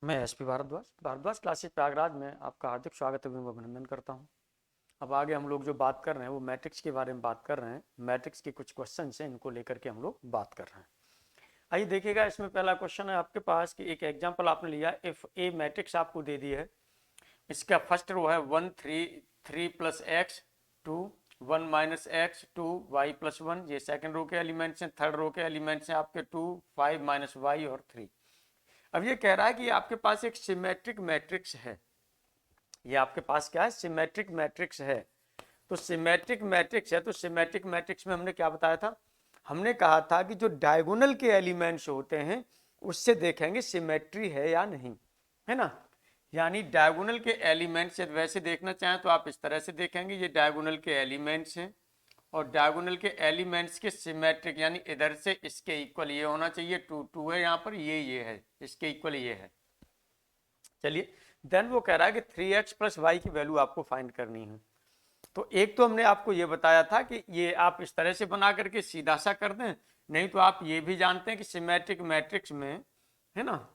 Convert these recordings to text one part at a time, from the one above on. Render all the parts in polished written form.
मैं SP Bhardwaj classes Prayagraj में आपका हार्दिक स्वागत एवं अभिनंदन करता हूं। अब आगे हम लोग जो बात कर रहे हैं वो मैट्रिक्स के बारे में बात कर रहे हैं। मैट्रिक्स के कुछ क्वेश्चन हैं, इनको लेकर के हम लोग बात कर रहे हैं। आइए देखिएगा, इसमें पहला क्वेश्चन है आपके पास कि एक एग्जाम्पल आपने लिया, इफ ए मैट्रिक्स आपको दे दी है। इसका फर्स्ट रो है 1 3 3 plus X 2 1 minus X 2 Y plus 1। ये सेकंड रो के एलिमेंट्स हैं। थर्ड रो के एलिमेंट्स हैं आपके 2 5 माइनस वाई और 3। अब ये कह रहा है कि आपके पास एक सिमेट्रिक मैट्रिक्स है। ये आपके पास क्या है? सिमेट्रिक मैट्रिक्स है। तो सिमेट्रिक मैट्रिक्स है, तो सिमेट्रिक मैट्रिक्स में हमने क्या बताया था? हमने कहा था कि जो डायगोनल के एलिमेंट्स होते हैं उससे देखेंगे सिमेट्री है या नहीं, है ना। यानी डायगोनल के एलिमेंट्स वैसे देखना चाहें तो आप इस तरह से देखेंगे, ये डायगोनल के एलिमेंट्स हैं और डायगोनल के एलिमेंट्स के सिमेट्रिक, यानी इधर से इसके इक्वल ये होना चाहिए। 2 2 है यहाँ पर, ये है, इसके इक्वल ये है। चलिए, देन वो कह रहा है कि 3x प्लस वाई की वैल्यू आपको फाइंड करनी है। तो एक तो हमने आपको ये बताया था कि ये आप इस तरह से बना करके सीधा सा कर दें, नहीं तो आप ये भी जानते हैं कि सिमेट्रिक मैट्रिक्स में, है ना,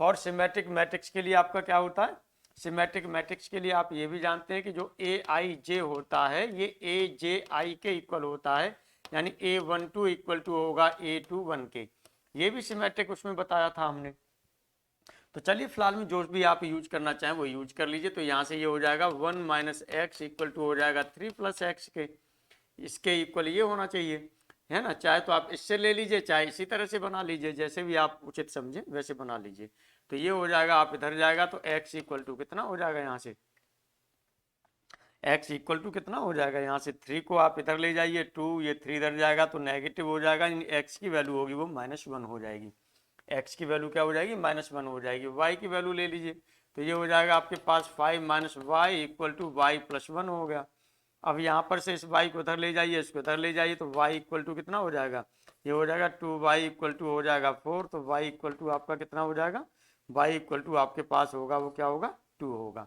फॉर सिमेट्रिक मैट्रिक्स के लिए आपका क्या होता है? सिमेट्रिक मैट्रिक्स के लिए आप ये भी जानते हैं कि जो ए आई जे होता है ये ए जे आई के इक्वल होता है, यानी A12 इक्वल टू होगा A21 के। ये भी सिमेट्रिक उसमें बताया था हमने। तो चलिए फिलहाल में जो भी आप यूज करना चाहें वो यूज कर लीजिए। तो यहाँ से ये हो जाएगा 1 माइनस एक्स इक्वल टू हो जाएगा 3 प्लस एक्स के, इसके इक्वल ये होना चाहिए, है ना। चाहे तो आप इससे ले लीजिए, चाहे इसी तरह से बना लीजिए, जैसे भी आप उचित समझें वैसे बना लीजिए। तो ये हो जाएगा, आप इधर जाएगा तो एक्स इक्वल टू कितना हो जाएगा? यहाँ से एक्स इक्वल टू कितना हो जाएगा? यहाँ से 3 को आप इधर ले जाइए, 2, ये 3 इधर जाएगा तो नेगेटिव हो जाएगा, एक्स की वैल्यू होगी वो -1 हो जाएगी। एक्स की वैल्यू क्या हो जाएगी? -1 हो जाएगी। वाई की वैल्यू ले लीजिए, तो ये हो जाएगा आपके पास 5 minus Y equal to Y plus 1 हो गया। अब यहाँ पर से इस वाई को उधर ले जाइए, इसको उधर ले जाइए, तो वाई इक्वल टू कितना हो जाएगा? ये हो जाएगा 2y इक्वल टू हो जाएगा 4। तो y इक्वल टू आपका कितना हो जाएगा? y इक्वल टू आपके पास होगा वो क्या होगा? 2 होगा।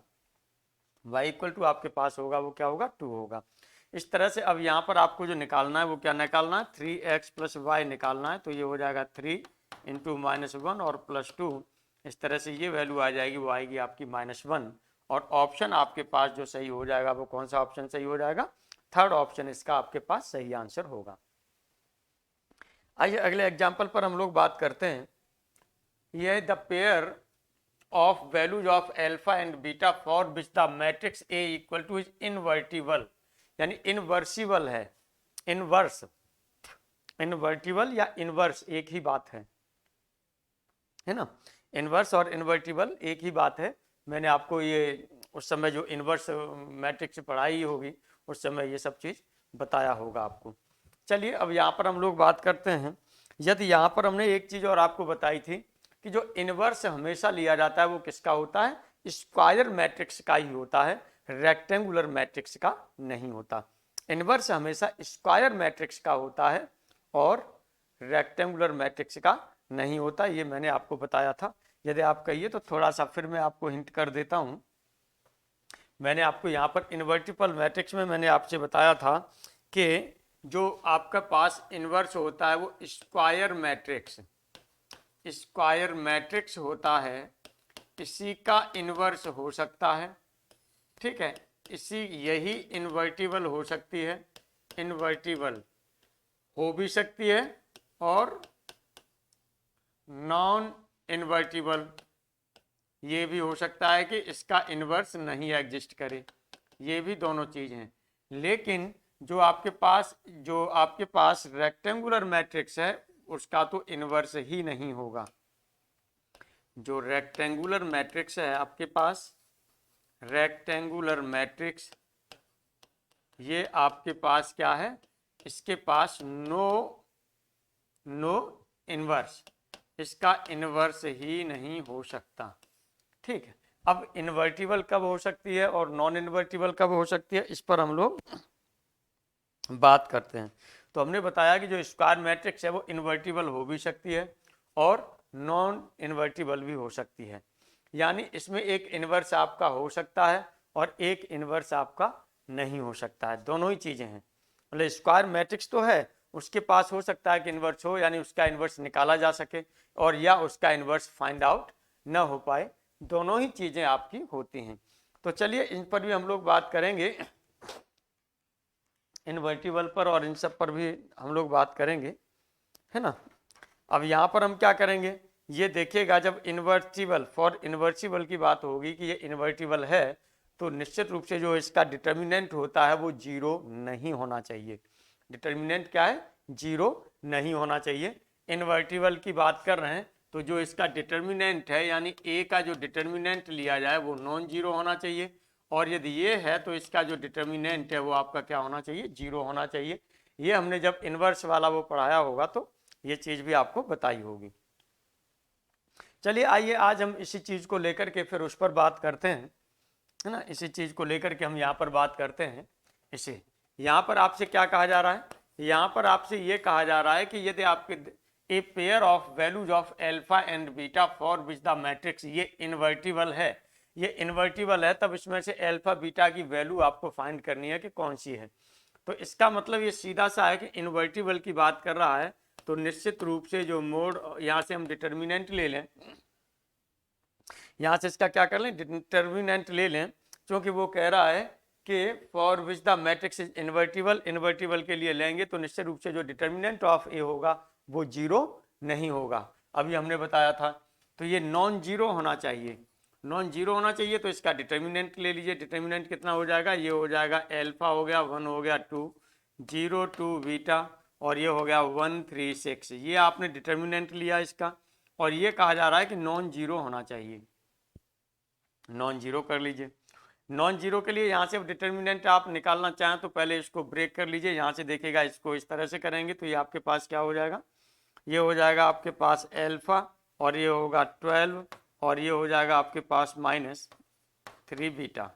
y इक्वल टू आपके पास होगा वो क्या होगा? 2 होगा। इस तरह से अब यहाँ पर आपको जो निकालना है वो क्या निकालना है? 3x प्लस वाई निकालना है। तो ये हो जाएगा 3 इंटू -1 और +2। इस तरह से ये वैल्यू आ जाएगी, वो आएगी आपकी -1। और ऑप्शन आपके पास जो सही हो जाएगा वो कौन सा ऑप्शन सही हो जाएगा? थर्ड ऑप्शन इसका आपके पास सही आंसर होगा। आइए अगले एग्जाम्पल पर हम लोग बात करते हैं। यह the pair of values of alpha and beta for which the matrix A equal to is invertible, यानी इनवर्सिबल है। इनवर्स, इनवर्टिबल या इनवर्स एक ही बात है ना। इनवर्स और इनवर्टिबल एक ही बात है। मैंने आपको ये उस समय जो इनवर्स मैट्रिक्स पढ़ाई होगी उस समय ये सब चीज़ बताया होगा आपको। चलिए अब यहाँ पर हम लोग बात करते हैं। यदि यहाँ पर हमने एक चीज़ और आपको बताई थी कि जो इनवर्स हमेशा लिया जाता है वो किसका होता है? स्क्वायर मैट्रिक्स का ही होता है, रेक्टेंगुलर मैट्रिक्स का नहीं होता। इनवर्स हमेशा स्क्वायर मैट्रिक्स का होता है और रेक्टेंगुलर मैट्रिक्स का नहीं होता। ये मैंने आपको बताया था। यदि आप कहिए तो थोड़ा सा फिर मैं आपको हिंट कर देता हूँ। मैंने आपको यहाँ पर इन्वर्टिबल मैट्रिक्स में मैंने आपसे बताया था कि जो आपका पास इनवर्स होता है वो स्क्वायर मैट्रिक्स, स्क्वायर मैट्रिक्स होता है, इसी का इनवर्स हो सकता है। ठीक है, इसी यही इन्वर्टिबल हो सकती है, इन्वर्टिबल हो भी सकती है और नॉन इन्वर्टिबल ये भी हो सकता है कि इसका इन्वर्स नहीं एग्जिस्ट करे। ये भी दोनों चीज़ हैं। लेकिन जो आपके पास रेक्टेंगुलर मैट्रिक्स है उसका तो इन्वर्स ही नहीं होगा। जो रेक्टेंगुलर मैट्रिक्स है आपके पास, रेक्टेंगुलर मैट्रिक्स, ये आपके पास क्या है? इसके पास नो इन्वर्स, इसका इन्वर्स ही नहीं हो सकता। ठीक है, अब इन्वर्टिबल कब हो सकती है और नॉन इन्वर्टिबल कब हो सकती है, इस पर हम लोग बात करते हैं। तो हमने बताया कि जो स्क्वायर मैट्रिक्स है वो इन्वर्टिबल हो भी सकती है और नॉन इन्वर्टिबल भी हो सकती है। यानी इसमें एक इन्वर्स आपका हो सकता है और एक इन्वर्स आपका नहीं हो सकता है। दोनों ही चीज़ें हैं। मतलब स्क्वायर मैट्रिक्स तो है, उसके पास हो सकता है कि इन्वर्स हो, यानी उसका इन्वर्स निकाला जा सके, और या उसका इन्वर्स फाइंड आउट न हो पाए, दोनों ही चीज़ें आपकी होती हैं। तो चलिए इन पर भी हम लोग बात करेंगे, इन्वर्टिबल पर और इन सब पर भी हम लोग बात करेंगे, है ना। अब यहाँ पर हम क्या करेंगे, ये देखिएगा जब इन्वर्टिबल फॉर इन्वर्टिबल की बात होगी कि ये इन्वर्टिबल है, तो निश्चित रूप से जो इसका डिटर्मिनेंट होता है वो जीरो नहीं होना चाहिए। डिटर्मिनेंट क्या है, जीरो नहीं होना चाहिए। इन्वर्टिबल की बात कर रहे हैं तो जो इसका डिटर्मिनेंट है यानी ए का जो डिटर्मिनेंट लिया जाए वो नॉन जीरो होना चाहिए, और यदि ये है तो इसका जो डिटर्मिनेंट है वो आपका क्या होना चाहिए, जीरो होना चाहिए। ये हमने जब इन्वर्स वाला वो पढ़ाया होगा तो ये चीज़ भी आपको बताई होगी। चलिए आइए आज हम इसी चीज़ को लेकर के फिर उस पर बात करते हैं, है ना। इसी चीज़ को लेकर के हम यहाँ पर बात करते हैं। इसे यहाँ पर आपसे क्या कहा जा रहा है, यहाँ पर आपसे ये कहा जा रहा है कि यदि आपके a pair of values of alpha and beta for which the matrix ये इन्वर्टिबल है, ये इन्वर्टिबल है, तब इसमें से एल्फा बीटा की वैल्यू आपको फाइंड करनी है कि कौन सी है। तो इसका मतलब ये सीधा सा है कि इन्वर्टिबल की बात कर रहा है, तो निश्चित रूप से जो मोड, यहाँ से हम डिटर्मिनेंट ले लें, यहाँ से इसका क्या कर लें, डिटर्मिनेंट ले लें, क्योंकि वो कह रहा है कि for which the matrix is invertible, invertible के लिए लेंगे तो निश्चित रूप से जो डिटर्मिनेंट ऑफ ए होगा वो जीरो नहीं होगा, अभी हमने बताया था। तो ये नॉन जीरो होना चाहिए, नॉन जीरो होना चाहिए, तो इसका डिटर्मिनेंट ले लीजिए। डिटर्मिनेंट कितना हो जाएगा, ये हो जाएगा एल्फा हो गया 1 हो गया 2 0 2 बीटा, और ये हो गया 1 3 6, ये आपने डिटर्मिनेंट लिया इसका, और ये कहा जा रहा है कि नॉन जीरो होना चाहिए, नॉन जीरो कर लीजिए। नॉन जीरो के लिए यहाँ से डिटर्मिनेंट आप निकालना चाहें तो पहले इसको ब्रेक कर लीजिए, यहाँ से देखिएगा इसको इस तरह से करेंगे तो ये आपके पास क्या हो जाएगा, ये हो जाएगा आपके पास एल्फा, और ये होगा 12, और ये हो जाएगा आपके पास -3 बीटा,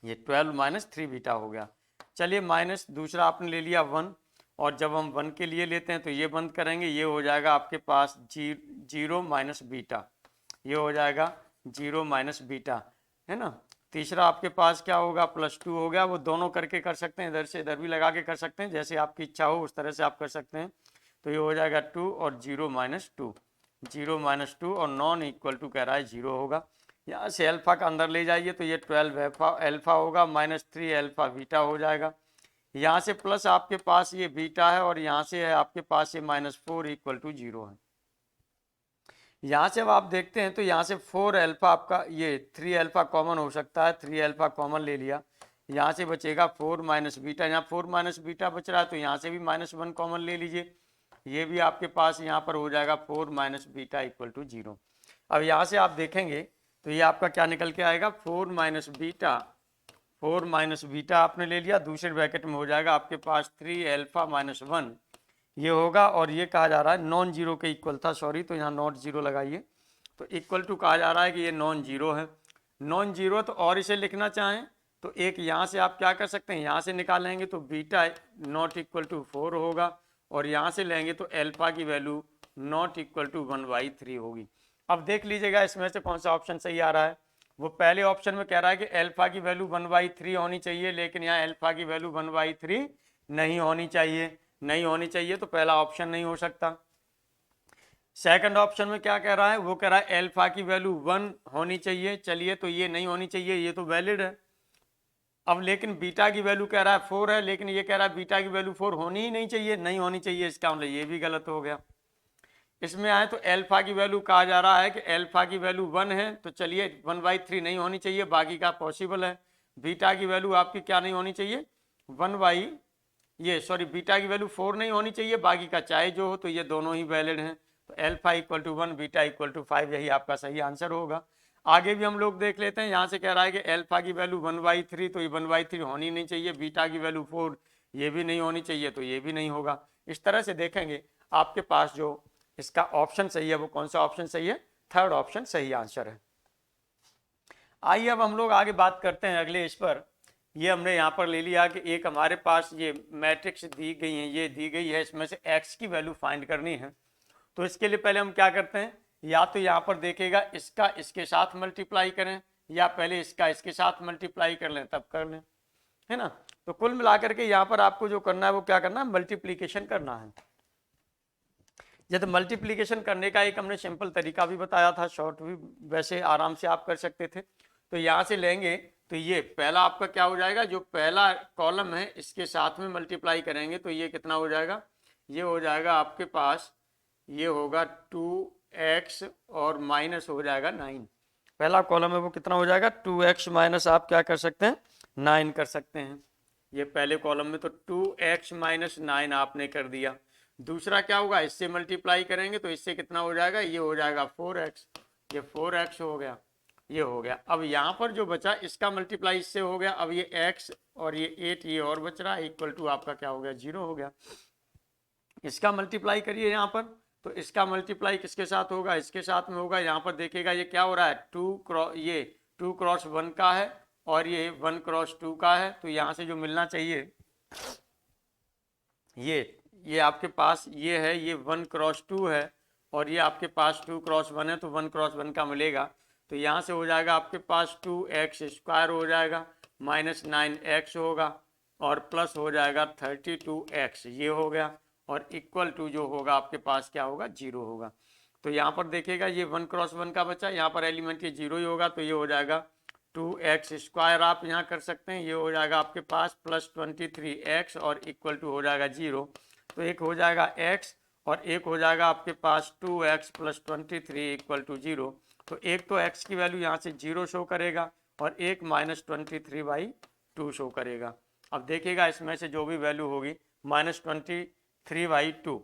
ये 12 -3 बीटा हो गया। चलिए माइनस दूसरा आपने ले लिया 1, और जब हम 1 के लिए लेते हैं तो ये बंद करेंगे, ये हो जाएगा आपके पास 0 - बीटा, ये हो जाएगा 0 - बीटा, है ना। तीसरा आपके पास क्या होगा, +2 हो गया, वो दोनों करके कर सकते हैं, इधर से इधर भी लगा के कर सकते हैं, जैसे आपकी इच्छा हो उस तरह से आप कर सकते हैं। तो ये हो जाएगा 2 और 0 - 2, 0 - 2, और नॉन इक्वल टू कह रहा है 0 होगा। यहाँ से अल्फा का अंदर ले जाइए तो ये 12 अल्फा होगा, -3 अल्फा बीटा हो जाएगा। यहाँ से प्लस आपके पास ये बीटा है, और यहाँ से है आपके पास ये -4 इक्वल टू 0 है। यहाँ से अब आप देखते हैं तो यहाँ से 4 अल्फा आपका, ये 3 अल्फा कॉमन हो सकता है, 3 अल्फा कॉमन ले लिया, यहाँ से बचेगा 4 - बीटा, यहाँ 4 - बीटा बच रहा है तो यहाँ से भी -1 कॉमन ले लीजिए, ये भी आपके पास यहाँ पर हो जाएगा 4 - बीटा इक्वल टू 0। अब यहाँ से आप देखेंगे तो ये आपका क्या निकल के आएगा, 4 - बीटा, 4 - बीटा आपने ले लिया, दूसरे ब्रैकेट में हो जाएगा आपके पास 3 अल्फा -1, ये होगा, और ये कहा जा रहा है नॉन जीरो के इक्वल था, सॉरी, तो यहाँ नॉट जीरो लगाइए, तो इक्वल टू कहा जा रहा है कि ये नॉन जीरो है। नॉन जीरो तो और इसे लिखना चाहें तो एक यहाँ से आप क्या कर सकते हैं, यहाँ से निकालेंगे तो बीटा नॉट इक्वल टू 4 होगा, और यहाँ से लेंगे तो एल्फा की वैल्यू नॉट इक्वल टू 1/3 होगी। अब देख लीजिएगा इसमें से कौन सा ऑप्शन सही आ रहा है। वो पहले ऑप्शन में कह रहा है कि एल्फा की वैल्यू 1/3 होनी चाहिए, लेकिन यहाँ एल्फा की वैल्यू 1/3 नहीं होनी चाहिए, नहीं होनी चाहिए, तो पहला ऑप्शन नहीं हो सकता। सेकंड ऑप्शन में क्या कह रहा है, वो कह रहा है एल्फा की वैल्यू 1 होनी चाहिए, चलिए तो ये नहीं होनी चाहिए, ये तो वैलिड है। अब लेकिन बीटा की वैल्यू कह रहा है 4 है, लेकिन ये कह रहा है बीटा की वैल्यू 4 होनी ही नहीं चाहिए, नहीं होनी चाहिए, इसका मतलब ये भी गलत हो गया। इसमें आए तो एल्फा की वैल्यू कहा जा रहा है कि एल्फा की वैल्यू 1 है, तो चलिए 1/3 नहीं होनी चाहिए, बाकी का पॉसिबल है। बीटा की वैल्यू आपकी क्या नहीं होनी चाहिए, बीटा की वैल्यू 4 नहीं होनी चाहिए, बाकी का चाहे जो हो, तो ये दोनों ही वैलिड हैं। तो alpha equal to 1, beta equal to 5, यही आपका सही आंसर होगा। आगे भी हम लोग देख लेते हैं, यहाँ से कह रहा है कि एल्फा की वैल्यू 1/3, तो ये 1/3 होनी नहीं चाहिए, बीटा की वैल्यू 4, ये भी नहीं होनी चाहिए, तो ये भी नहीं होगा। इस तरह से देखेंगे आपके पास जो इसका ऑप्शन सही है वो कौन सा ऑप्शन सही है, थर्ड ऑप्शन सही आंसर है। आइए अब हम लोग आगे बात करते हैं अगले इस पर। ये हमने यहाँ पर ले लिया कि एक हमारे पास ये मैट्रिक्स दी गई है, ये दी गई है, इसमें से x की वैल्यू फाइंड करनी है। तो इसके लिए पहले हम क्या करते हैं, या तो यहाँ पर देखेगा इसका इसके साथ मल्टीप्लाई करें, या पहले इसका इसके साथ मल्टीप्लाई कर लें तब कर लें, है ना। तो कुल मिलाकर के यहाँ पर आपको जो करना है वो क्या करना है, मल्टीप्लीकेशन करना है। जैसे मल्टीप्लिकेशन करने का एक हमने सिंपल तरीका भी बताया था, शॉर्ट भी वैसे आराम से आप कर सकते थे। तो यहाँ से लेंगे तो ये पहला आपका क्या हो जाएगा, जो पहला कॉलम है इसके साथ में मल्टीप्लाई करेंगे तो ये कितना हो जाएगा, ये हो जाएगा आपके पास, ये होगा 2x और माइनस हो जाएगा 9। पहला कॉलम है वो कितना हो जाएगा 2x माइनस आप क्या कर सकते हैं 9 कर सकते हैं। ये पहले कॉलम में तो 2x माइनस 9 आपने कर दिया। दूसरा क्या होगा, इससे मल्टीप्लाई करेंगे तो इससे कितना हो जाएगा, ये हो जाएगा 4x, ये 4x हो गया, ये हो गया। अब यहाँ पर जो बचा इसका मल्टीप्लाई इससे हो गया, अब ये x और ये 8 ये और बच रहा है, इक्वल टू आपका क्या हो गया 0 हो गया। इसका मल्टीप्लाई करिए यहाँ पर, तो इसका मल्टीप्लाई किसके साथ होगा, इसके साथ में होगा। यहाँ पर देखिएगा ये क्या हो रहा है, 2 क्रॉस 1 का है और ये 1 क्रॉस 2 का है। तो यहाँ से जो मिलना चाहिए ये आपके पास ये है, ये 1 क्रॉस 2 है और ये आपके पास 2 क्रॉस 1 है, तो 1 क्रॉस 1 का मिलेगा। तो यहाँ से हो जाएगा आपके पास 2x स्क्वायर हो जाएगा माइनस 9x होगा और प्लस हो जाएगा 32x, ये हो गया, और इक्वल टू जो होगा आपके पास क्या होगा 0 होगा। तो यहाँ पर देखिएगा ये 1 क्रॉस 1 का बचा, यहाँ पर एलिमेंट ये 0 ही होगा, तो ये हो जाएगा 2x स्क्वायर आप यहाँ कर सकते हैं, ये हो जाएगा आपके पास प्लस 23x और इक्वल टू हो जाएगा 0। तो एक हो जाएगा x और एक हो जाएगा आपके पास 2x प्लस 23 इक्वल टू 0। तो एक तो x की वैल्यू यहाँ से 0 शो करेगा और एक माइनस 23/2 शो करेगा। अब देखिएगा इसमें से जो भी वैल्यू होगी -23/2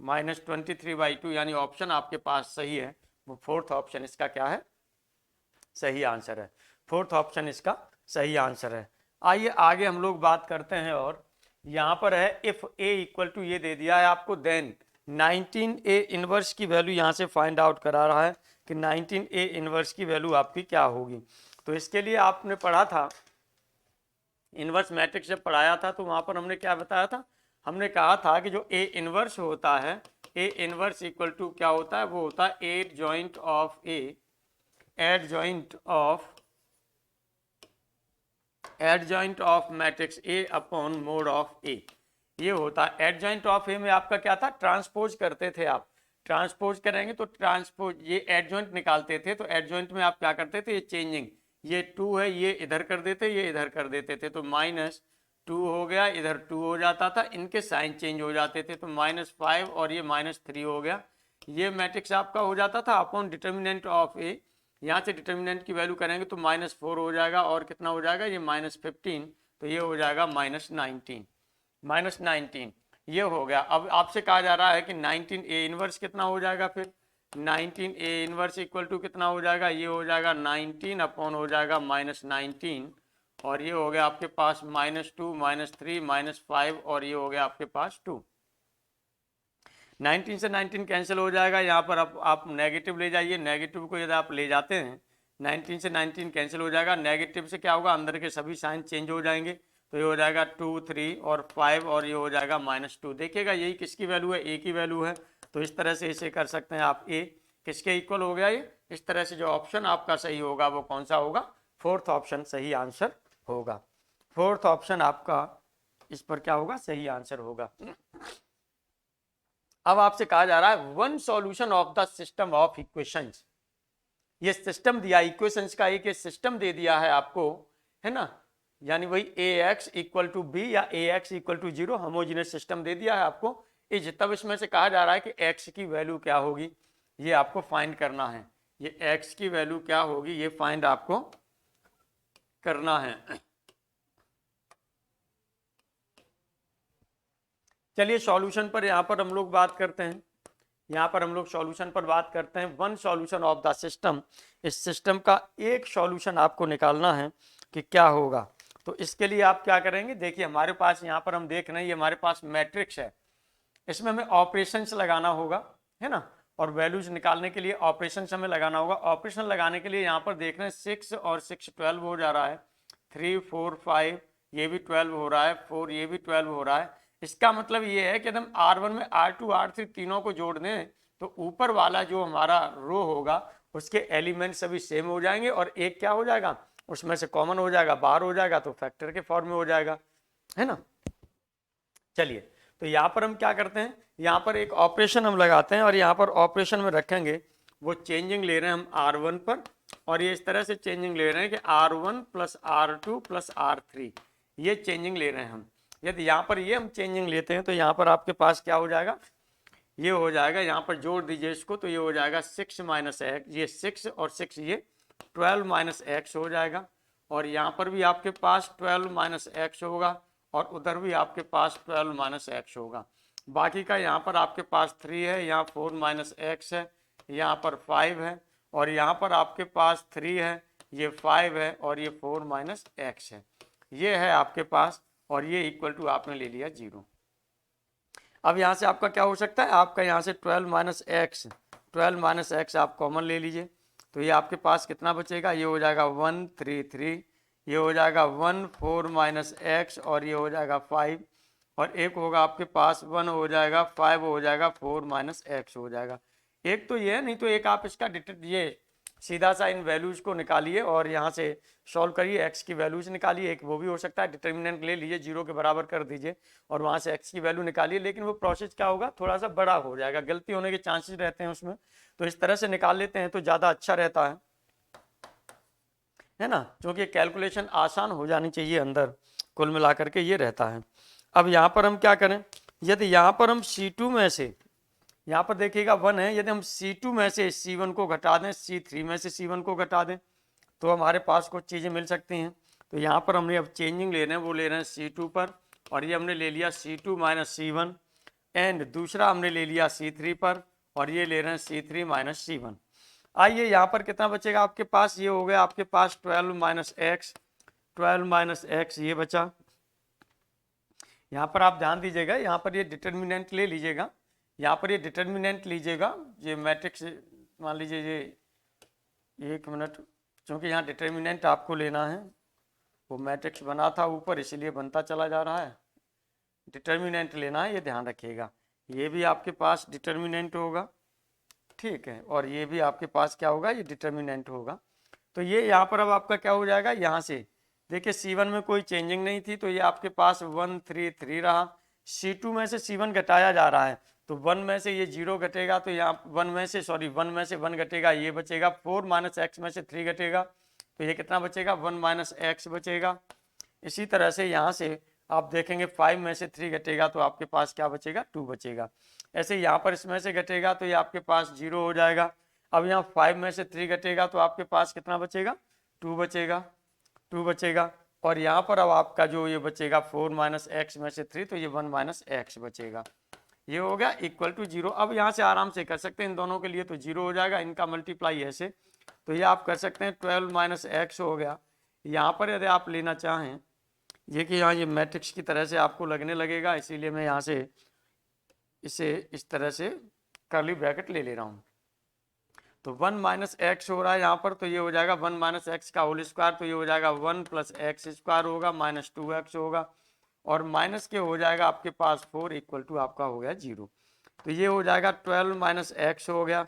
-23/2 यानी ऑप्शन आपके पास सही है, वो फोर्थ ऑप्शन इसका क्या है, सही आंसर है। फोर्थ ऑप्शन इसका सही आंसर है। आइए आगे हम लोग बात करते हैं, और यहाँ पर है इफ a इक्वल टू ये दे दिया है आपको, देन 19a इनवर्स की वैल्यू यहाँ से फाइंड आउट करा रहा है कि 19a इनवर्स की वैल्यू आपकी क्या होगी। तो इसके लिए आपने पढ़ा था, इनवर्स मैट्रिक्स जब पढ़ाया था तो वहाँ पर हमने क्या बताया था, हमने कहा था कि जो a इनवर्स होता है, a इनवर्स इक्वल टू क्या होता है, वो होता है adjoint of a, adjoint of matrix A upon mode of A, ये होता है। एडजॉइंट ऑफ A में आपका क्या था, ट्रांसपोज करते थे आप, ट्रांसपोज करेंगे तो ट्रांसपोज ये एडजॉइंट निकालते थे, तो एडजॉइंट में आप क्या करते थे, ये चेंजिंग, ये 2 है ये इधर कर देते, ये इधर कर देते थे, तो -2 हो गया, इधर 2 हो जाता था, इनके साइन चेंज हो जाते थे, तो -5 और ये -3 हो गया, ये मैट्रिक्स आपका हो जाता था अपॉन डिटर्मिनेंट ऑफ A। यहाँ से डिटर्मिनेंट की वैल्यू करेंगे तो -4 हो जाएगा और कितना हो जाएगा ये -15, तो ये हो जाएगा -19 ये हो गया। अब आपसे कहा जा रहा है कि 19a इनवर्स कितना हो जाएगा, फिर 19a इनवर्स इक्वल टू कितना हो जाएगा, ये हो जाएगा 19 अपॉन हो जाएगा -19 और ये हो गया आपके पास -2 -3 -5 और ये हो गया आपके पास 2। 19 से 19 कैंसिल हो जाएगा, यहाँ पर आप नेगेटिव ले जाइए, नेगेटिव को यदि आप ले जाते हैं 19 से 19 कैंसिल हो जाएगा, नेगेटिव से क्या होगा अंदर के सभी साइन चेंज हो जाएंगे, तो ये हो जाएगा 2 3 और 5 और ये हो जाएगा -2। देखिएगा यही किसकी वैल्यू है, ए की वैल्यू है, तो इस तरह से इसे कर सकते हैं आप, ए किसके इक्वल हो गया ये, इस तरह से जो ऑप्शन आपका सही होगा वो कौन सा होगा, फोर्थ ऑप्शन सही आंसर होगा। फोर्थ ऑप्शन आपका इस पर क्या होगा, सही आंसर होगा। अब आपसे कहा जा रहा है one solution of the system of equations, ये सिस्टम दिया, इक्वेशंस का एक सिस्टम दे दिया है आपको, है ना, यानी वही ax इक्वल टू बी या ax equal to 0 homogeneous system दे दिया है आपको। इस तब इसमें से कहा जा रहा है कि x की वैल्यू क्या होगी, ये आपको फाइंड करना है, ये x की वैल्यू क्या होगी ये फाइंड आपको करना है। चलिए सॉल्यूशन पर यहाँ पर हम लोग बात करते हैं, यहाँ पर हम लोग सॉल्यूशन पर बात करते हैं। One solution of the system, इस सिस्टम का एक सॉल्यूशन आपको निकालना है कि क्या होगा। तो इसके लिए आप क्या करेंगे, देखिए हमारे पास यहाँ पर हम देख रहे हैं ये हमारे पास मैट्रिक्स है, इसमें हमें ऑपरेशंस लगाना होगा, है ना, और वैल्यूज निकालने के लिए ऑपरेशंस हमें लगाना होगा। ऑपरेशन लगाने के लिए यहाँ पर देख रहे हैं 6 और 6 12 हो जा रहा है, 3 4 5 ये भी 12 हो रहा है, 4 ये भी 12 हो रहा है। इसका मतलब ये है कि हम R1 में R2 R3 तीनों को जोड़ दें तो ऊपर वाला जो हमारा रो होगा उसके एलिमेंट सभी सेम हो जाएंगे और एक क्या हो जाएगा उसमें से कॉमन हो जाएगा, बाहर हो जाएगा तो फैक्टर के फॉर्म में हो जाएगा, है ना। चलिए तो यहाँ पर हम क्या करते हैं, यहाँ पर एक ऑपरेशन हम लगाते हैं और यहाँ पर ऑपरेशन में रखेंगे, वो चेंजिंग ले रहे हैं हम R1 पर, और ये इस तरह से चेंजिंग ले रहे हैं कि R1 plus R2 plus R3, ये चेंजिंग ले रहे हैं हम। यदि यहाँ पर ये हम चेंजिंग लेते हैं तो यहाँ पर आपके पास क्या हो जाएगा, ये हो जाएगा, यहाँ पर जोड़ दीजिए इसको, तो ये हो जाएगा 6 माइनस एक्स, ये 6 और 6 ये 12 माइनस एक्स हो जाएगा, और यहाँ पर भी आपके पास 12 माइनस एक्स होगा, और उधर भी आपके पास 12 माइनस एक्स होगा। बाकी का यहाँ पर आपके पास 3 है, यहाँ 4 माइनस एक्स है, यहाँ पर 5 है, और यहाँ पर आपके पास 3 है, ये 5 है, और ये 4 माइनस एक्स है, ये है आपके पास, और ये इक्वल टू आपने ले लिया 0। अब यहाँ से आपका क्या हो सकता है, आपका यहाँ से 12 माइनस एक्स आप कॉमन ले लीजिए, तो ये आपके पास कितना बचेगा, ये हो जाएगा 1 3 3, ये हो जाएगा 1 4 माइनस एक्स, और ये हो जाएगा 5, और एक होगा आपके पास 1 हो जाएगा 5 हो जाएगा 4 माइनस एक्स हो जाएगा। एक तो ये है, नहीं तो एक आप इसका ये सीधा सा इन वैल्यूज को निकालिए और यहाँ से सॉल्व करिए, एक्स की वैल्यूज निकालिए, एक वो भी हो सकता है, डिटर्मिनेंट ले लीजिए 0 के बराबर कर दीजिए और वहाँ से एक्स की वैल्यू निकालिए, लेकिन वो प्रोसेस क्या होगा, थोड़ा सा बड़ा हो जाएगा, गलती होने के चांसेस रहते हैं उसमें, तो इस तरह से निकाल लेते हैं तो ज़्यादा अच्छा रहता है ना, क्योंकि कैलकुलेशन आसान हो जानी चाहिए अंदर, कुल मिला करके ये रहता है। अब यहाँ पर हम क्या करें, यदि यहाँ पर हम C2 में से, यहाँ पर देखिएगा 1 है, यदि हम C2 में से C1 को घटा दें, C3 में से C1 को घटा दें, तो हमारे पास कुछ चीज़ें मिल सकती हैं। तो यहाँ पर हमने अब चेंजिंग ले रहे हैं, वो ले रहे हैं C2 पर, और ये हमने ले लिया C2 माइनस C1, एंड दूसरा हमने ले लिया C3 पर, और ये ले रहे हैं C3 माइनस C1। आइए यहाँ पर कितना बचेगा आपके पास, ये हो गया आपके पास 12 माइनस एक्स, ये बचा। यहाँ पर आप ध्यान दीजिएगा, यहाँ पर ये डिटर्मिनेंट ले लीजिएगा, यहाँ पर ये डिटर्मिनेंट लीजिएगा, ये मैट्रिक्स मान लीजिए, ये एक मिनट, क्योंकि यहाँ डिटर्मिनेंट आपको लेना है, वो मैट्रिक्स बना था ऊपर इसलिए बनता चला जा रहा है, डिटर्मिनेंट लेना है, ये ध्यान रखिएगा, ये भी आपके पास डिटर्मिनेंट होगा, ठीक है, और ये भी आपके पास क्या होगा, ये डिटर्मिनेंट होगा। तो ये यहाँ पर अब आपका क्या हो जाएगा, यहाँ से देखिए C1 में कोई चेंजिंग नहीं थी, तो ये आपके पास 1 3 3 रहा, C2 में से C1 घटाया जा रहा है, तो 1 में से ये 0 घटेगा, तो यहाँ 1 में से 1 घटेगा, ये बचेगा, 4 माइनस एक्स में से 3 घटेगा, तो ये कितना बचेगा, 1 माइनस एक्स बचेगा। इसी तरह से यहाँ से आप देखेंगे 5 में से 3 घटेगा, तो आपके पास क्या बचेगा, 2 बचेगा। ऐसे यहाँ पर इसमें से घटेगा तो ये आपके पास 0 हो जाएगा। अब यहाँ 5 में से 3 घटेगा तो आपके पास कितना बचेगा, 2 बचेगा, और यहाँ पर अब आपका जो ये बचेगा 4 माइनस एक्स में से 3, तो ये 1 माइनस एक्स बचेगा, ये हो गया इक्वल टू 0। अब यहाँ से आराम से कर सकते हैं, इन दोनों के लिए तो 0 हो जाएगा, इनका मल्टीप्लाई ऐसे, तो ये आप कर सकते हैं 12 माइनस एक्स हो गया। यहाँ पर यदि आप लेना चाहें, ये कि यहाँ ये मैट्रिक्स की तरह से आपको लगने लगेगा, इसीलिए मैं यहाँ से इसे इस तरह से कर्ली ब्रैकेट ले रहा हूँ, तो 1 माइनस एक्स हो रहा है यहाँ पर, तो ये हो जाएगा 1 माइनस एक्स का होल स्क्वायर, तो ये हो जाएगा 1 प्लस एक्स स्क्वायर होगा माइनस 2x होगा, और माइनस के हो जाएगा आपके पास 4 इक्वल टू आपका हो गया 0, तो ये हो जाएगा 12 माइनस एक्स हो गया।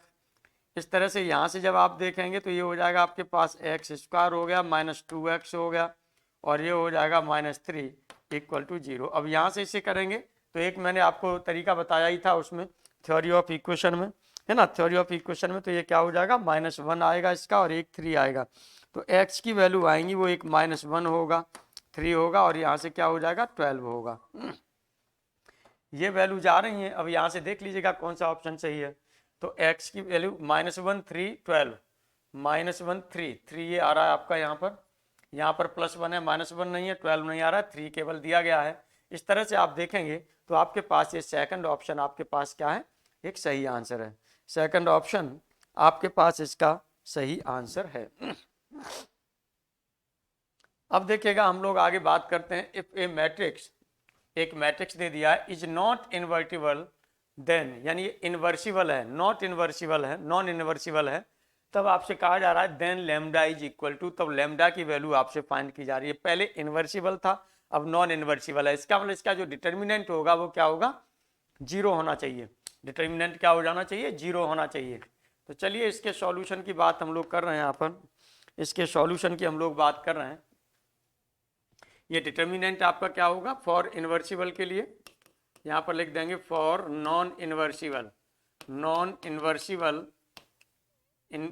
इस तरह से यहाँ से जब आप देखेंगे तो ये हो जाएगा आपके पास एक्स स्क्वायर हो गया माइनस 2x हो गया, और ये हो जाएगा माइनस 3 इक्वल टू 0। अब यहाँ से इसे करेंगे तो एक मैंने आपको तरीका बताया ही था उसमें, थ्योरी ऑफ इक्वेशन में, है ना, थ्योरी ऑफ इक्वेशन में, तो ये क्या हो जाएगा, -1 आएगा इसका और एक 3 आएगा, तो x की वैल्यू आएंगी वो एक -1 होगा, 3 होगा, और यहाँ से क्या हो जाएगा 12 होगा। ये वैल्यू जा रही हैं। अब यहाँ से देख लीजिएगा कौन सा ऑप्शन सही है, तो x की वैल्यू -1 3 12, -1 3 ये आ रहा है आपका यहाँ पर +1 है, -1 नहीं है, 12 नहीं आ रहा है, 3 केवल दिया गया है। इस तरह से आप देखेंगे तो आपके पास ये सेकंड ऑप्शन आपके पास क्या है, एक सही आंसर है, सेकंड ऑप्शन आपके पास इसका सही आंसर है। अब देखिएगा हम लोग आगे बात करते हैं, इफ ए मैट्रिक्स, एक मैट्रिक्स दे दिया है, इज नॉट इन्वर्टिबल देन, यानी ये इन्वर्सिबल है, नॉट इन्वर्सिबल है, नॉन इन्वर्सिबल है, तब आपसे कहा जा रहा है then lambda is equal to, तब लैम्डा की वैल्यू आपसे फाइंड की जा रही है। पहले इन्वर्सिबल था, अब नॉन इन्वर्सिबल है, इसका मतलब इसका जो डिटर्मिनेंट होगा वो क्या होगा, 0 होना चाहिए, डिटर्मिनेंट क्या हो जाना चाहिए, 0 होना चाहिए। तो चलिए इसके सॉल्यूशन की बात हम लोग कर रहे हैं, यहाँ पर इसके सॉल्यूशन की हम लोग बात कर रहे हैं। ये डिटर्मिनेंट आपका क्या होगा फॉर इन्वर्सिबल के लिए, यहाँ पर लिख देंगे फॉर नॉन इन्वर्सिबल इन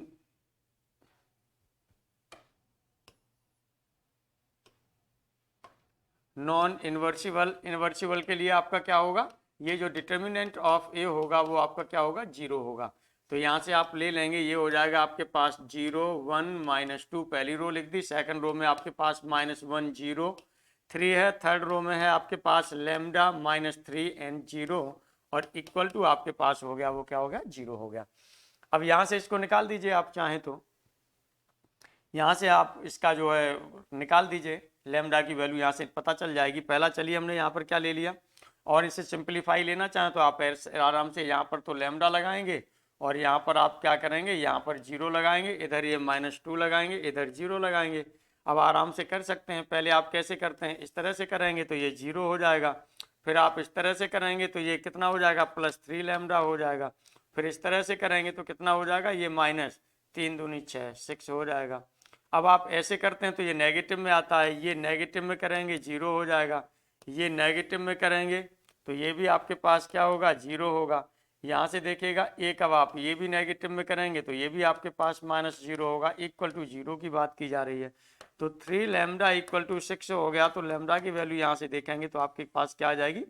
नॉन इन्वर्सिबल के लिए आपका क्या होगा, ये जो डिटर्मिनेंट ऑफ ए होगा वो आपका क्या होगा, 0 होगा। तो यहाँ से आप ले लेंगे, ये हो जाएगा आपके पास 0 1 -2, पहली रो लिख दी। सेकंड रो में आपके पास -1 0 3 है। थर्ड रो में है आपके पास लेमडा -3 एंड 0 और इक्वल टू आपके पास हो गया, वो क्या हो गया, 0 हो गया। अब यहाँ से इसको निकाल दीजिए आप चाहें तो, यहाँ से आप इसका जो है निकाल दीजिए, लेमडा की वैल्यू यहाँ से पता चल जाएगी। पहला चलिए हमने यहाँ पर क्या ले लिया, और इसे सिंपलीफाई लेना चाहें तो आप आराम से यहाँ पर तो लेमडा लगाएंगे और यहाँ पर आप क्या करेंगे, यहाँ पर 0 लगाएंगे, इधर ये -2 लगाएंगे, इधर 0 लगाएंगे। अब आराम से कर सकते हैं। पहले आप कैसे करते हैं, इस तरह से करेंगे तो ये 0 हो जाएगा, फिर आप इस तरह से करेंगे तो ये कितना हो जाएगा, +3 लेमडा हो जाएगा। फिर इस तरह से करेंगे तो कितना हो जाएगा, ये -3 दूनी 6 6 हो जाएगा। अब आप ऐसे करते हैं तो ये नेगेटिव में आता है, ये नेगेटिव में करेंगे 0 हो जाएगा, ये नेगेटिव में करेंगे तो ये भी आपके पास क्या होगा, 0 होगा। यहाँ से देखिएगा एक, अब आप ये भी नेगेटिव में करेंगे तो ये भी आपके पास -0 होगा, इक्वल टू 0 की बात की जा रही है। तो 3 लेमडा इक्वल टू 6 हो गया। तो लेमडा की वैल्यू यहाँ से देखेंगे तो आपके पास क्या आ जाएगी,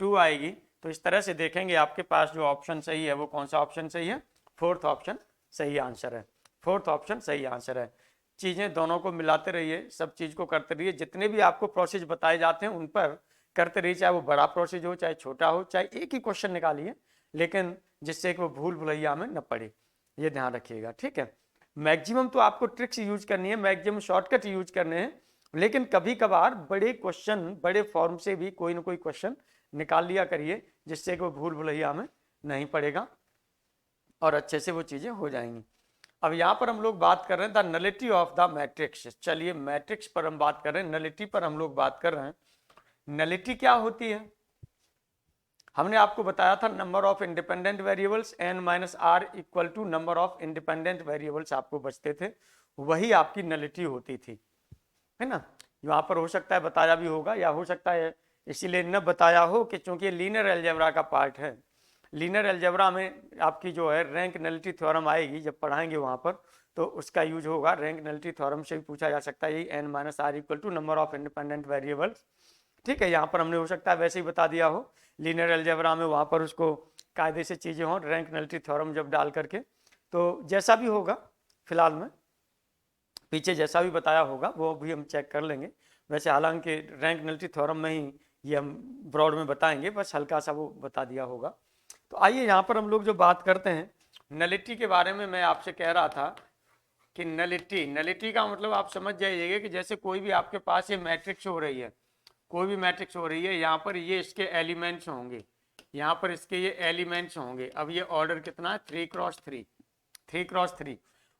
2 आएगी। तो इस तरह से देखेंगे आपके पास जो ऑप्शन सही है वो कौन सा ऑप्शन सही है, फोर्थ ऑप्शन सही आंसर है, फोर्थ ऑप्शन सही आंसर है। चीज़ें दोनों को मिलाते रहिए, सब चीज़ को करते रहिए, जितने भी आपको प्रोसेस बताए जाते हैं उन पर करते रहिए, चाहे वो बड़ा प्रोसेस हो चाहे छोटा हो, चाहे एक ही क्वेश्चन निकालिए, लेकिन जिससे कि वो भूल भुलैया में न पड़े, ये ध्यान रखिएगा, ठीक है। मैक्सिमम तो आपको ट्रिक्स यूज करनी है, मैक्सिमम शॉर्टकट यूज करने हैं, लेकिन कभी कभार बड़े क्वेश्चन, बड़े फॉर्म से भी कोई ना कोई क्वेश्चन निकाल लिया करिए, जिससे कि वो भूल भुलैया में नहीं पड़ेगा और अच्छे से वो चीज़ें हो जाएंगी। अब यहाँ पर हम लोग बात कर रहे हैं the nullity of the matrix. चलिए मैट्रिक्स पर हम बात कर रहे हैं, नलिटी पर हम लोग बात कर रहे हैं। नलिटी क्या होती है, हमने आपको बताया था number of independent variables n-r equal to number of independent variables आपको बचते थे, वही आपकी नलिटी होती थी, है ना। यहाँ पर हो सकता है बताया भी होगा, या हो सकता है इसीलिए न बताया हो कि चूंकि लीनियर अलजेब्रा का पार्ट है। लीनियर अलजेब्रा में आपकी जो है रैंक नलिटी थ्योरम आएगी, जब पढ़ाएंगे वहाँ पर तो उसका यूज होगा। रैंक नलिटी थ्योरम से भी पूछा जा सकता है, यही n-r equal to number of independent variables, ठीक है। यहाँ पर हमने हो सकता है वैसे ही बता दिया हो लीनियर अलजेब्रा में, वहाँ पर उसको कायदे से चीज़ें हों, रैंक नलिटी थ्योरम जब डाल करके, तो जैसा भी होगा फिलहाल में पीछे जैसा भी बताया होगा वो भी हम चेक कर लेंगे। वैसे हालांकि रैंक नलिटी थ्योरम में ही ये हम ब्रॉड में बताएंगे, बस हल्का सा वो बता दिया होगा। तो आइए यहाँ पर हम लोग जो बात करते हैं नलिटी के बारे में, मैं आपसे कह रहा था कि नलिटी का मतलब आप समझ जाइएगा कि जैसे कोई भी आपके पास ये मैट्रिक्स हो रही है, कोई भी मैट्रिक्स हो रही है, यहाँ पर ये इसके एलिमेंट्स होंगे, यहाँ पर इसके ये एलिमेंट्स होंगे। अब ये ऑर्डर कितना है, 3x3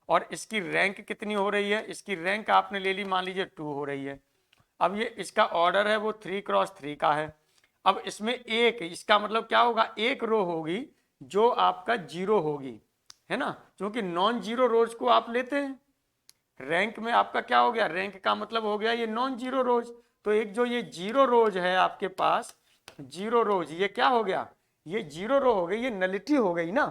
और इसकी रैंक कितनी हो रही है, इसकी रैंक आपने ले ली मान लीजिए 2 हो रही है। अब ये इसका ऑर्डर है वो 3x3 का है। अब इसमें एक, इसका मतलब क्या होगा, एक रो होगी जो आपका 0 होगी, है ना, क्योंकि नॉन जीरो रोज को आप लेते हैं। रैंक में आपका क्या हो गया, रैंक का मतलब हो गया ये नॉन जीरो रोज। तो एक जो ये 0 रोज है आपके पास, 0 रोज, ये क्या हो गया, ये 0 रो हो गई, ये नलिटी हो गई ना,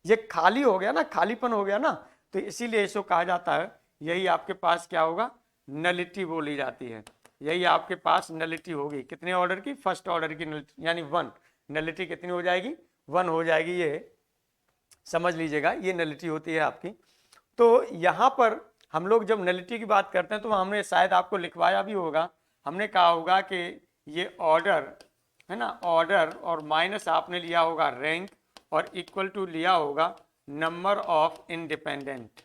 ये खाली हो गया ना, खालीपन हो गया ना। तो इसीलिए इसको कहा जाता है, यही आपके पास क्या होगा, नलिटी बोली जाती है। यही आपके पास नलिटी होगी, कितने ऑर्डर की, फर्स्ट ऑर्डर की नलिटी, यानी 1। नलिटी कितनी हो जाएगी, 1 हो जाएगी, ये समझ लीजिएगा, ये नलिटी होती है आपकी। तो यहाँ पर हम लोग जब नलिटी की बात करते हैं तो हमने शायद आपको लिखवाया भी होगा, हमने कहा होगा कि ये ऑर्डर है ना, ऑर्डर और माइनस आपने लिया होगा रैंक और इक्वल टू लिया होगा नंबर ऑफ इंडिपेंडेंट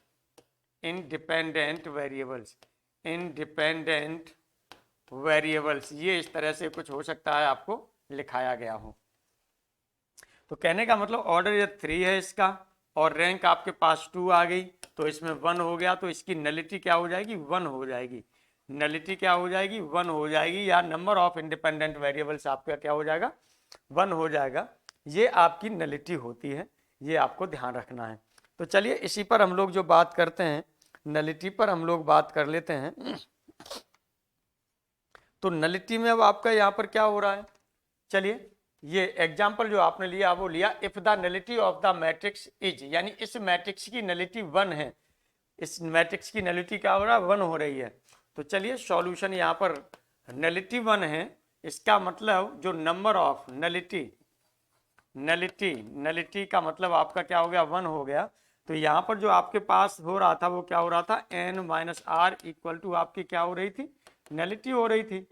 वेरिएबल्स, ये इस तरह से कुछ हो सकता है आपको लिखाया गया हो। तो कहने का मतलब ऑर्डर ये 3 है इसका और रैंक आपके पास 2 आ गई, तो इसमें 1 हो गया, तो इसकी नलिटी क्या हो जाएगी, 1 हो जाएगी। नलिटी क्या हो जाएगी, 1 हो जाएगी, या नंबर ऑफ इंडिपेंडेंट वेरिएबल्स आपका क्या हो जाएगा, 1 हो जाएगा। ये आपकी नलिटी होती है, ये आपको ध्यान रखना है। तो चलिए इसी पर हम लोग जो बात करते हैं, नलिटी पर हम लोग बात कर लेते हैं। तो नलिटी में अब आपका यहाँ पर क्या हो रहा है, चलिए ये एग्जाम्पल जो आपने लिया वो लिया if the nullity of the matrix is, यानी इस मैट्रिक्स की नलिटी 1 है, इस मैट्रिक्स की नलिटी क्या हो रहा है 1 हो रही है। तो चलिए सॉल्यूशन यहाँ पर नलिटी 1 है, इसका मतलब जो नंबर ऑफ नलिटी का मतलब आपका क्या हो गया 1 हो गया। तो यहाँ पर जो आपके पास हो रहा था वो क्या हो रहा था n minus R equal to आपकी क्या हो रही थी नलिटी हो रही थी,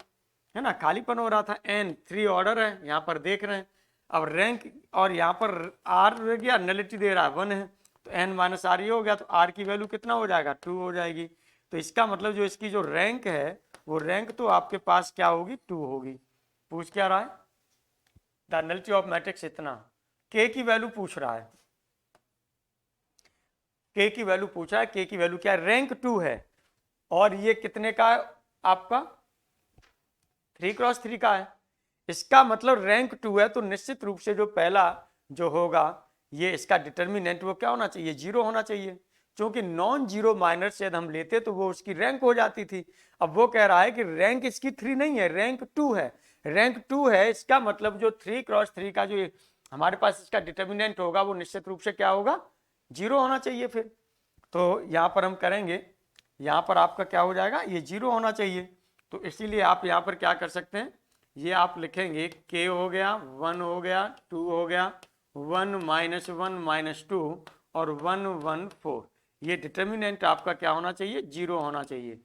है ना, खालीपन हो रहा था। n 3 ऑर्डर है यहाँ पर देख रहे हैं। अब रैंक और यहाँ पर r रह गया, नलिटी दे रहा है 1 है, तो n माइनस आर ये हो गया, तो r की वैल्यू कितना हो जाएगा 2 हो जाएगी। तो इसका मतलब जो इसकी जो रैंक है वो रैंक तो आपके पास क्या होगी 2 होगी। पूछ क्या रहा है द नलिटी ऑफ मैट्रिक्स इतना, k की वैल्यू पूछ रहा है, k की वैल्यू पूछ रहा है, k की वैल्यू क्या है रैंक 2 है, और ये कितने का है आपका 3x3 का है। इसका मतलब रैंक 2 है, तो निश्चित रूप से जो पहला जो होगा ये इसका डिटर्मिनेंट वो क्या होना चाहिए 0 होना चाहिए, क्योंकि नॉन जीरो माइनर से यदि हम लेते तो वो उसकी रैंक हो जाती थी। अब वो कह रहा है कि रैंक इसकी 3 नहीं है, रैंक 2 है, रैंक 2 है, इसका मतलब जो 3x3 का जो हमारे पास इसका डिटर्मिनेंट होगा वो निश्चित रूप से क्या होगा 0 होना चाहिए। फिर तो यहाँ पर हम करेंगे, यहाँ पर आपका क्या हो जाएगा ये 0 होना चाहिए। तो इसीलिए आप यहाँ पर क्या कर सकते हैं, ये आप लिखेंगे k हो गया 1 हो गया 2 हो गया 1 माइनस 1 माइनस 2 और 1 1 4, ये डिटर्मिनेंट आपका क्या होना चाहिए 0 होना चाहिए।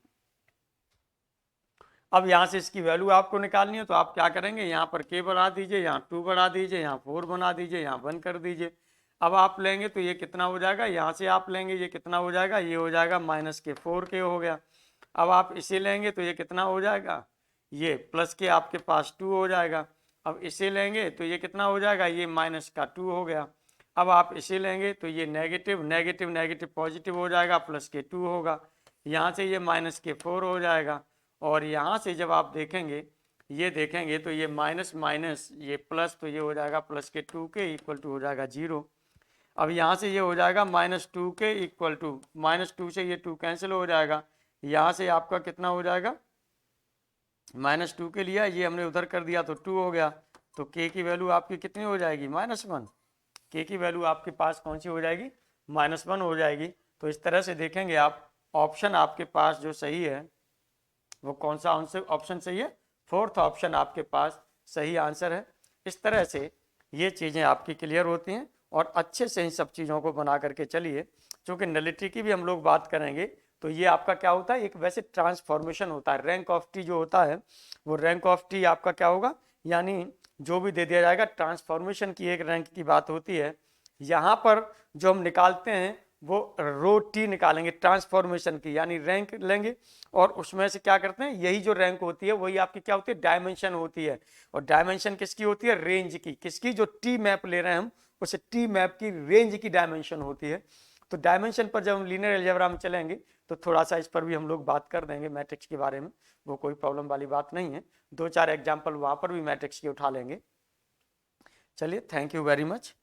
अब यहाँ से इसकी वैल्यू आपको निकालनी है, तो आप क्या करेंगे यहाँ पर k बढ़ा दीजिए, यहाँ 2 बढ़ा दीजिए, यहाँ 4 बना दीजिए, यहाँ 1 कर दीजिए। अब आप लेंगे तो ये कितना हो जाएगा, यहाँ से आप लेंगे ये कितना हो जाएगा, ये हो जाएगा माइनस के 4k हो गया। अब आप इसे लेंगे तो ये कितना हो जाएगा, ये प्लस के आपके पास 2 हो जाएगा। अब इसे लेंगे तो ये कितना हो जाएगा, ये माइनस का 2 हो गया। अब आप इसे लेंगे तो ये नेगेटिव नेगेटिव नेगेटिव पॉजिटिव हो जाएगा, प्लस के 2 होगा। यहाँ से ये माइनस के 4 हो जाएगा, और यहाँ से जब आप देखेंगे ये देखेंगे तो ये माइनस माइनस ये प्लस, तो ये हो जाएगा प्लस के 2 के इक्वल टू हो जाएगा 0। अब यहाँ से ये हो जाएगा -2 के इक्वल टू -2 से ये 2 कैंसिल हो जाएगा, यहाँ से आपका कितना हो जाएगा -2 के लिया, ये हमने उधर कर दिया तो 2 हो गया। तो k की वैल्यू आपकी कितनी हो जाएगी -1, k की वैल्यू आपके पास कौन सी हो जाएगी -1 हो जाएगी। तो इस तरह से देखेंगे आप ऑप्शन आपके पास जो सही है वो कौन सा आंसर ऑप्शन सही है, 4th ऑप्शन आपके पास सही आंसर है। इस तरह से ये चीज़ें आपकी क्लियर होती हैं, और अच्छे से इन सब चीज़ों को बना करके चलिए। क्योंकि नलिटी की भी हम लोग बात करेंगे तो ये आपका क्या होता है, एक वैसे ट्रांसफॉर्मेशन होता है। रैंक ऑफ टी जो होता है वो रैंक ऑफ टी आपका क्या होगा, यानी जो भी दे दिया जाएगा ट्रांसफॉर्मेशन की एक रैंक की बात होती है। यहाँ पर जो हम निकालते हैं वो रो टी निकालेंगे ट्रांसफॉर्मेशन की, यानी रैंक लेंगे, और उसमें से क्या करते हैं यही जो रैंक होती है वही आपकी क्या होती है डायमेंशन होती है। और डायमेंशन किसकी होती है, रेंज की, किसकी, जो टी मैप ले रहे हैं हम उस टी मैप की रेंज की डायमेंशन होती है। तो डायमेंशन पर जब हम लीनियर अलजेब्रा में चलेंगे तो थोड़ा सा इस पर भी हम लोग बात कर देंगे मैट्रिक्स के बारे में, वो कोई प्रॉब्लम वाली बात नहीं है। 2-4 एग्जाम्पल वहाँ पर भी मैट्रिक्स के उठा लेंगे। चलिए, थैंक यू वेरी मच।